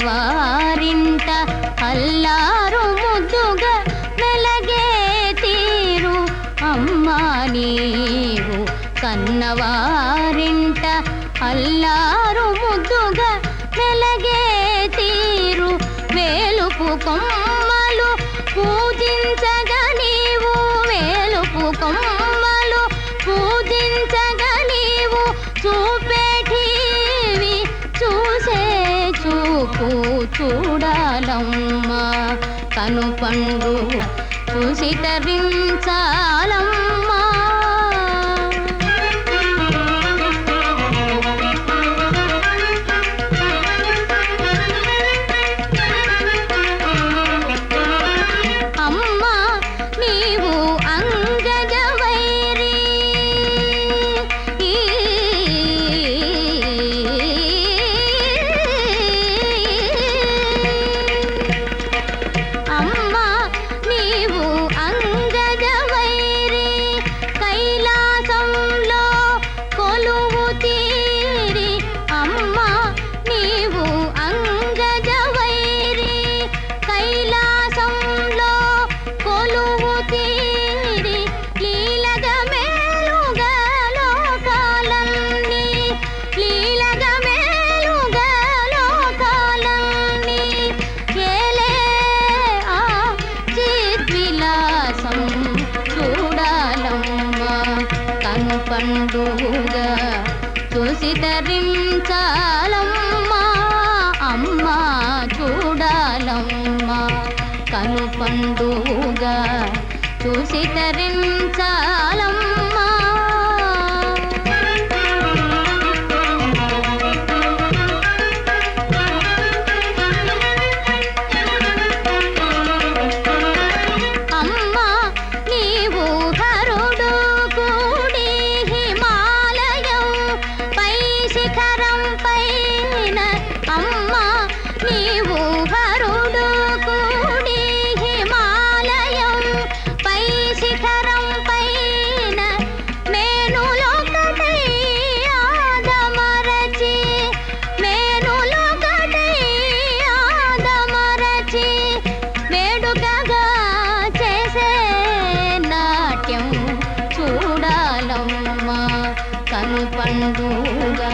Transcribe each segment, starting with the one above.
కన్నవారింట అల్లారు ముద్దుగా మెలగే తీరు అమ్మా నీవు కన్నవారింట అల్లారు ముద్దుగా మెలగే తీరు వేలుపు కొమ్మలు పూజించగా నీవు వేలుపు కొమ్మలు పూజించగా నీవు చూపేటివి చూసే చూపు చూడాలమ్మా కనుపండు చూసి తరించాలమ్మా అమ్మా నీవు అంగజ వైరి అమ్మా నీవు అంగజ వైరి కైలాసంలో కొలువు తీరి అమ్మా నీవు అంగజ వైరి కైలాసంలో కొలువు తీరి లీలగా మేలుగా లోకాలన్నీ లీలగా మేలుగా లోకాలన్నీ ఏలే ఆ చిద్విలాసం చూడాలమ్మా కనుపండుగా చూసి తరించాలమ్మా అమ్మా చూడాలమ్మా కనుపండుగా చూసి తరించాలమ్మా అమ్మా నీవు హరుడు కూడి హిమాలయం పై శిఖరం పైన అమ్మా నీవు హరుడు కూడి హిమాలయం పై శిఖరం పైన మేనులొకటై ఆదమరచి మేనులొకటై ఆదమరచి వేడుకగా చేసే నాట్యం చూడాలమ్మా కనుపండుగా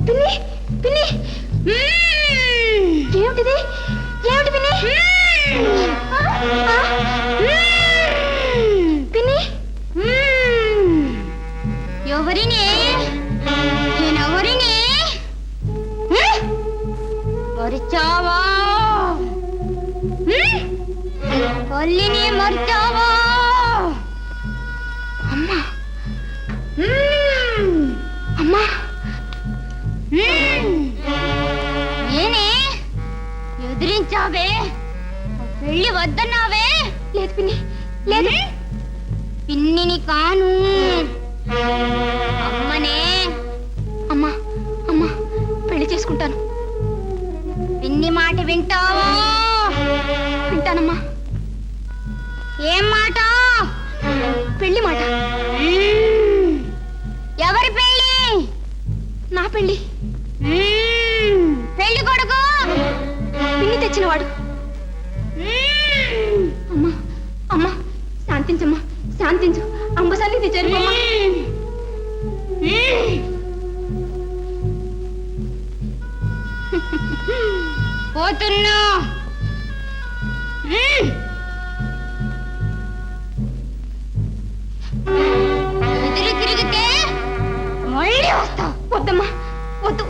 పిన్ని పిన్ని ఏమిటిది ఏమిటి పిన్ని పిన్ని ఎవరిని నేనెవరిని మరిచావా కొల్లిని మరిచావా అమ్మా అమ్మా నేనే ఎదిరించావే వెళ్ళి వద్దన్నావే లేదు పిన్ని లేదు పిన్నిని కాను అమ్మనే అమ్మా అమ్మా పెళ్లి చేసుకుంటాను పిన్ని మాట వింటావా వింటానమ్మా ఏం మాట పెళ్లి మాట ఎవరి పెళ్లి నా పెళ్లి పెళ్లి కొడుకు పిన్ని తెచ్చినవాడు అమ్మా అమ్మా శాంతించమ్మా శాంతించు అంబ సన్నిధి చేరుకోమ్మా పోతున్నా ఎదురు తిరిగితే మళ్ళీ వస్తావు వద్దమ్మా వద్దు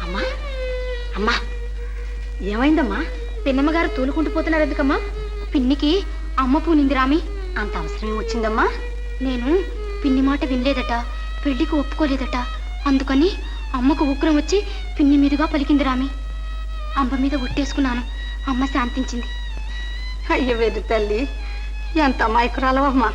అమ్మా అమ్మా ఏమైందమ్మా? పిన్నమ్మగారు తూలుకుంటూ పోతున్నారు ఎందుకమ్మా? పిన్నికి అమ్మ పూనింది రామి. అంత అవసరం వచ్చిందమ్మా? నేను పిన్ని మాట వినలేదట, పెళ్లికి ఒప్పుకోలేదట. అందుకని అమ్మకు ఉగ్రం వచ్చి పిన్ని మీదుగా పలికింది రామి. అమ్మ మీద ఒట్టేసుకున్నాను. అమ్మ శాంతించింది. అయ్య వెర్రి తల్లి, ఎంత అమాయకురాలవమ్మా.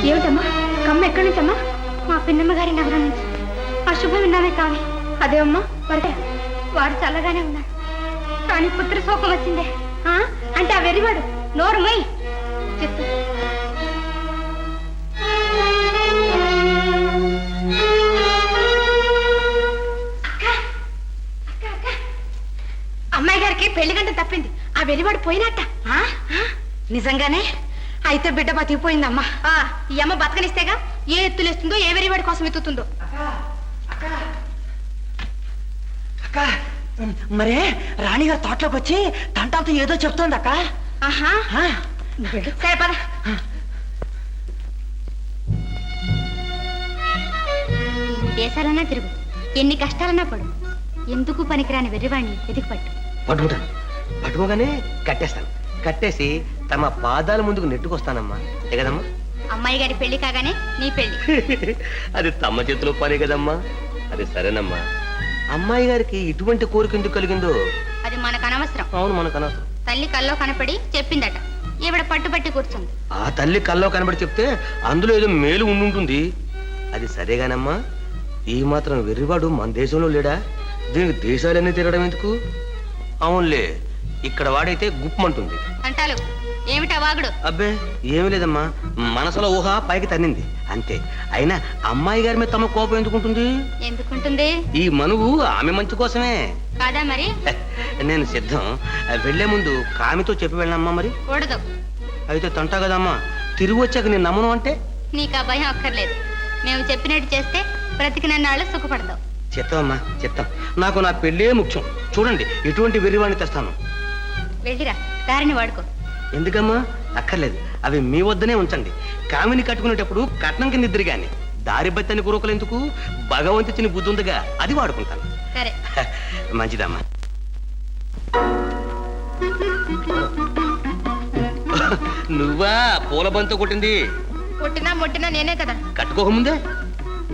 ఏమిటమ్మా కమ్మ ఎక్కడి నుంచమ్మా? మా పిన్నమ్మ గారి నగరం నుంచి. అశుభం విన్నామే కానీ. అదే అమ్మా వరకే, వారు చల్లగానే ఉన్నారు కానీ పుత్ర శోకం వచ్చిందే. అంటే ఆ వెర్రివాడు నోరు మై చెప్తూ అమ్మాయి గారికి పెళ్లి గంట తప్పింది. ఆ వెర్రివాడు పోయినట్ట. నిజంగానే? అయితే బిడ్డ బతికిపోయిందమ్మా. ఈ అమ్మ బతకనిస్తేగా ఏ ఎత్తులేస్తుందో, ఏ వెర్రివాడి కోసం ఎత్తుతుందో. మరే రాణిగారు తోటలోకి వచ్చి తంటాలతో ఏదో చెప్తోంది అక్క. సరే పద. ఎన్ని దేశాలన్నా తిరుగు, ఎన్ని కష్టాలన్నా పడు, ఎందుకు పనికిరాని వెర్రివాణ్ణి ఎదిగి పట్టు. పట్టుకుంటాను, పట్టుకోగానే కట్టేస్తాను. కట్టేసి తమ పాదాల ముందుకు నెట్టుకొస్తానమ్మా. అంతే కదమ్మా? అమ్మాయి గారి పెళ్లి కాగానే నీ పెళ్లి. అది తమ చేతిలో పనే కదమ్మా. అది సరేనమ్మా. అమ్మాయి గారికి ఇటువంటి కోరిక ఎందుకు కలిగిందో అది మనకు అనవసరం. అవును, మనకు అనవసరం. తల్లి కల్లో కనపడి చెప్పిందట, ఈవిడ పట్టుబట్టి కూర్చుంది. ఆ తల్లి కల్లో కనబడి చెప్తే అందులో ఏదో మేలు ఉండుంటుంది. అది సరేగానమ్మా. ఈ మాత్రం వెర్రివాడు మన దేశంలో లేడా? దీనికి దేశాలన్నీ తిరగడం ఎందుకు? అవునులే, ఇక్కడ వాడైతే గుప్పమంటుంది. అంటాలు ఏమిటా వాగుడు? అబ్బే ఏమి లేదమ్మా, మనసులో ఊహ పైకి తన్నింది అంతే. అయినా అమ్మాయి గారి మీద తమ కోపం ఎందుకుంటుంది? ఎందుకుంటుంది? ఈ మనువు ఆమె మంచి కోసమే కాదా మరి? నేను సిద్ధం. వెళ్లే ముందు కామితో చెప్పి వెళ్ళనమ్మా. మరి కూడదు. అయితే తంటా కదమ్మా. తిరిగి వచ్చాక నేను నమ్మను అంటే? నీకు ఆ భయం అక్కర్లేదు. మేము చెప్పినట్టు చేస్తే బ్రతికినన్నాళ్ళు సుఖపడతావు. చిత్తమమ్మా, చిత్తం. నాకు నా పెళ్ళే ముఖ్యం. చూడండి, ఎటువంటి వెర్రివాణ్ణి తెస్తాను. వెళ్ళిరా, దారిని వాడుకో. ఎందుకమ్మా? అక్కర్లేదు, అవి మీ వద్దనే ఉంచండి. కామిని కట్టుకునేటప్పుడు కట్నం కింద ఇద్దరు గాని దారి బత్తని కురకలు ఎందుకు? భగవంతుని బుద్ధి ఉందిగా, అది వాడుకుంటాను. సరే మంచిదమ్మా. నువ్వా పూల బంతో కొట్టింది? కొట్టినా మొట్టినా నేనే కదా. కట్టుకోకముందే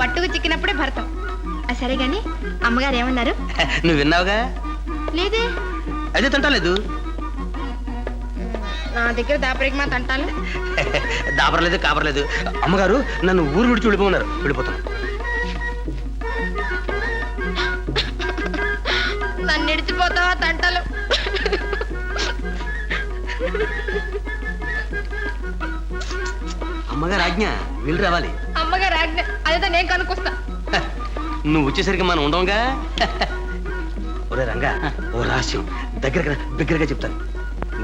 పట్టుకు చిక్కినప్పుడే భర్తం. సరే గాని అమ్మగారు ఏమన్నారు? నువ్వు విన్నావుగా? లేదే. అదే తంటలేదు. నా దగ్గర దాపరికి మా తంటాలు. దాపరలేదు, కాపరలేదు. అమ్మగారు నన్ను ఊరు విడిచి వెళ్ళిపోతున్నారు. వెళ్ళిపోతాను. నన్ను ఇడిచిపోతావా తంటలు? అమ్మగారు ఆజ్ఞ, వీళ్ళు రావాలి. అమ్మగారు ఆజ్ఞ, అదేదో నేను కనుక్కొస్తా. నువ్వు వచ్చేసరికి మనం ఉండవుగా. ఒరే రంగా, ఓ రహస్యం దగ్గరగా చెప్తాను.